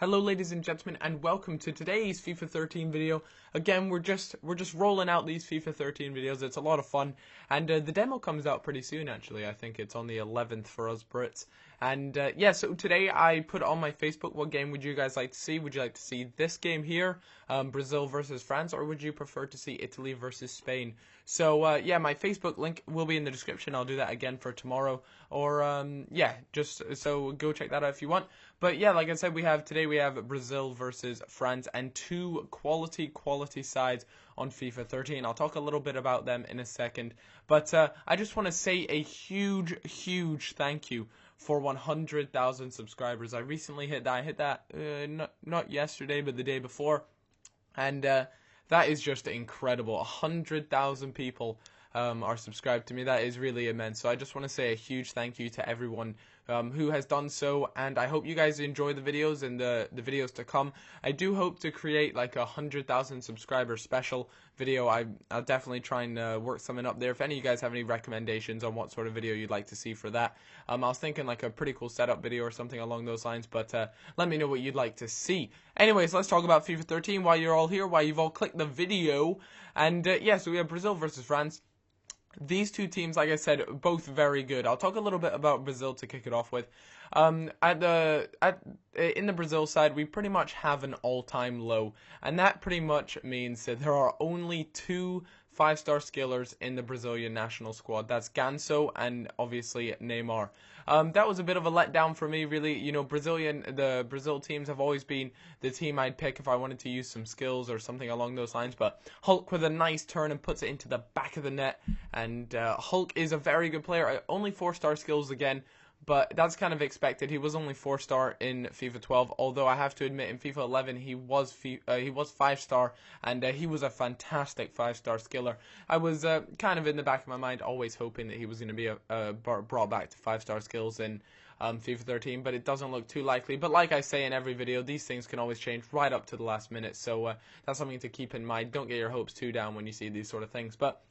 Hello ladies and gentlemen, and welcome to today's FIFA 13 video. Again, we're just rolling out these FIFA 13 videos. It's a lot of fun, and the demo comes out pretty soon actually. I think it's on the 11th for us Brits. And yeah, so today I put on my Facebook, what game would you guys like to see? Would you like to see this game here, Brazil versus France, or would you prefer to see Italy versus Spain? So yeah, my Facebook link will be in the description. I'll do that again for tomorrow, or yeah, just so go check that out if you want. But yeah, like I said, we have Brazil versus France, and two quality sides on FIFA 13. I'll talk a little bit about them in a second, but I just want to say a huge thank you for 100,000 subscribers. I recently hit that. Not yesterday, but the day before, and that is just incredible. 100,000 people are subscribed to me. That is really immense. So I just want to say a huge thank you to everyone who has done so, and I hope you guys enjoy the videos and the videos to come. I do hope to create like a 100,000 subscriber special video. I'll definitely try and work something up there. If any of you guys have any recommendations on what sort of video you'd like to see for that, I was thinking like a pretty cool setup video or something along those lines, but let me know what you'd like to see. Anyways, let's talk about FIFA 13 while you're all here, while you've all clicked the video. And yeah, so we have Brazil versus France. These two teams, like I said, both very good. I'll talk a little bit about Brazil to kick it off with. In the Brazil side, we pretty much have an all-time low, and that pretty much means that there are only two 5-star skillers in the Brazilian national squad. That's Ganso and obviously Neymar. That was a bit of a letdown for me, really. You know, the Brazil teams have always been the team I'd pick if I wanted to use some skills or something along those lines. But Hulk with a nice turn and puts it into the back of the net. And Hulk is a very good player. Only 4-star skills again, but that's kind of expected. He was only 4-star in FIFA 12, although I have to admit in FIFA 11 he was 5-star, and he was a fantastic 5-star skiller. I was kind of in the back of my mind always hoping that he was going to be brought back to 5-star skills in FIFA 13, but it doesn't look too likely. But like I say in every video, these things can always change right up to the last minute, so that's something to keep in mind. Don't get your hopes too down when you see these sort of things. But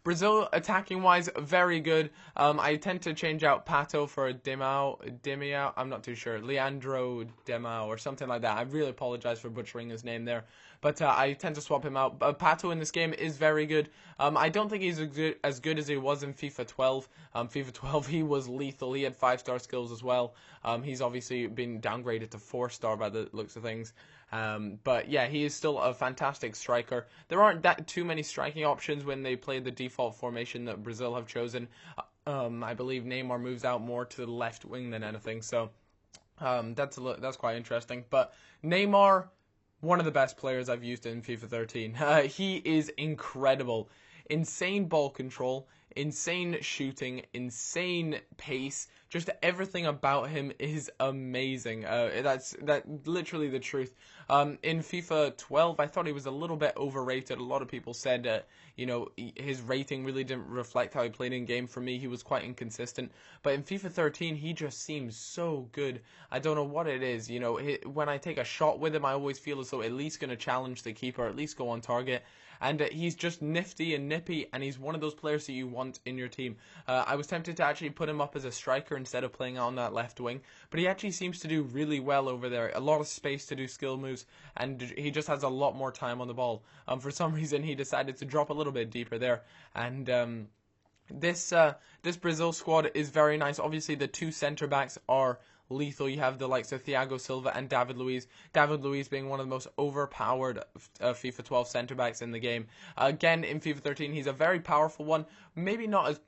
Brazil, attacking wise, very good. I tend to change out Pato for Demao, I'm not too sure, Leandro Demao or something like that. I really apologize for butchering his name there, but I tend to swap him out. Pato in this game is very good. I don't think he's as good as he was in FIFA 12. FIFA 12 he was lethal. He had 5-star skills as well. He's obviously been downgraded to 4-star by the looks of things. But yeah, he is still a fantastic striker. There aren't that too many striking options when they play the default formation that Brazil have chosen. I believe Neymar moves out more to the left wing than anything, so that's quite interesting. But Neymar, one of the best players I've used in FIFA 13. He is incredible. Insane ball control, insane shooting, insane pace. Just everything about him is amazing. That's literally the truth. In FIFA 12, I thought he was a little bit overrated. A lot of people said, you know, his rating really didn't reflect how he played in game. For me, he was quite inconsistent. But in FIFA 13, he just seems so good. I don't know what it is. You know, when I take a shot with him, I always feel as though at least going to challenge the keeper, at least go on target. And he's just nifty and nippy, and he's one of those players that you want in your team. I was tempted to actually put him up as a striker instead of playing on that left wing, but he actually seems to do really well over there. A lot of space to do skill moves, and he just has a lot more time on the ball. For some reason, he decided to drop a little bit deeper there, and this Brazil squad is very nice. Obviously, the two centre backs are lethal. You have the likes of Thiago Silva and David Luiz. David Luiz being one of the most overpowered FIFA 12 centre-backs in the game. Again, in FIFA 13, he's a very powerful one. Maybe not as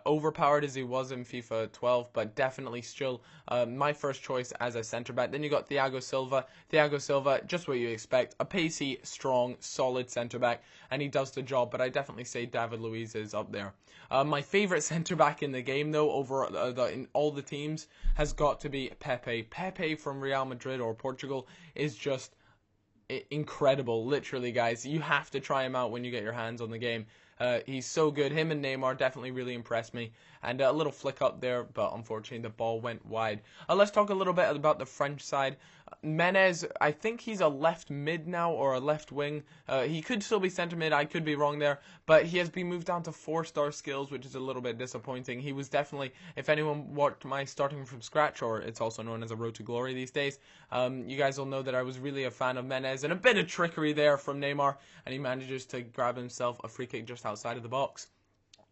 overpowered as he was in FIFA 12, but definitely still my first choice as a centre-back. Then you got Thiago Silva. Thiago Silva, just what you expect. A pacey, strong, solid centre-back, and he does the job, but I definitely say David Luiz is up there. My favourite centre-back in the game, though, over in all the teams, has got to be Pepe. Pepe from Real Madrid or Portugal is just incredible. Literally, guys, you have to try him out when you get your hands on the game. He's so good. Him and Neymar definitely really impressed me. And a little flick up there, but unfortunately the ball went wide. Let's talk a little bit about the French side. Menez, I think he's a left mid now, or a left wing. He could still be centre mid, I could be wrong there, but he has been moved down to 4-star skills, which is a little bit disappointing. He was definitely, if anyone watched my starting from scratch, or it's also known as a road to glory these days, you guys will know that I was really a fan of Menez, and a bit of trickery there from Neymar, and he manages to grab himself a free kick just outside of the box.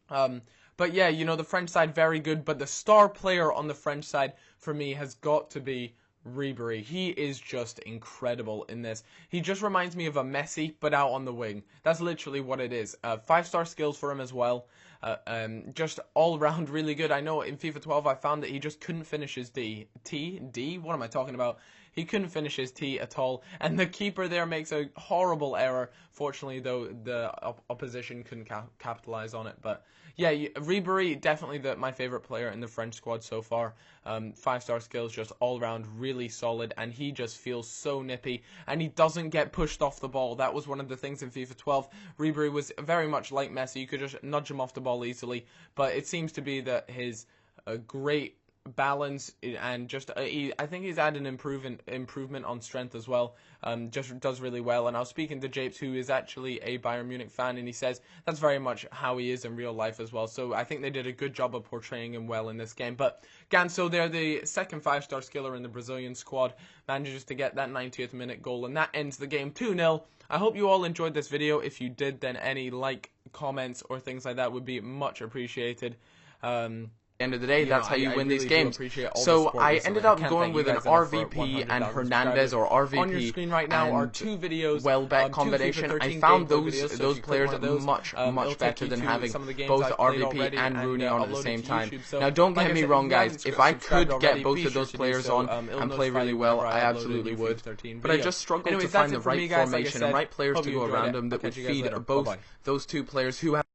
But yeah, you know, the French side, very good, but the star player on the French side, for me, has got to be Ribery. He is just incredible in this. He just reminds me of a Messi, but out on the wing. That's literally what it is. 5-star skills for him as well. Just all around really good. I know in FIFA 12 I found that he just couldn't finish his D. What am I talking about? He couldn't finish his T at all, and the keeper there makes a horrible error. Fortunately, though, the opposition couldn't capitalize on it. But yeah, Ribery, definitely my favorite player in the French squad so far. 5-star skills, just all around really solid, and he just feels so nippy, and he doesn't get pushed off the ball. That was one of the things in FIFA 12. Ribery was very much like Messi. You could just nudge him off the ball easily, but it seems to be that his great balance, and just I think he's had an improvement on strength as well. Just does really well. And I was speaking to Japes, who is actually a Bayern Munich fan, and he says that's very much how he is in real life as well. So I think they did a good job of portraying him well in this game. But Ganso there, the second 5-star skiller in the Brazilian squad, manages to get that 90th minute goal, and that ends the game 2-0. I hope you all enjoyed this video. If you did, then any comments or things like that would be much appreciated. End of the day, that's how you win these games. So I ended up going with an RVP and Hernandez, or RVP on your screen right now are 2 videos. Welbeck combination. I found those players much better than having both RVP and Rooney on at the same time. Now don't get me wrong, guys. If I could get both of those players on and play really well, I absolutely would. But I just struggled to find the right formation and right players to go around them that would feed both those 2 players who have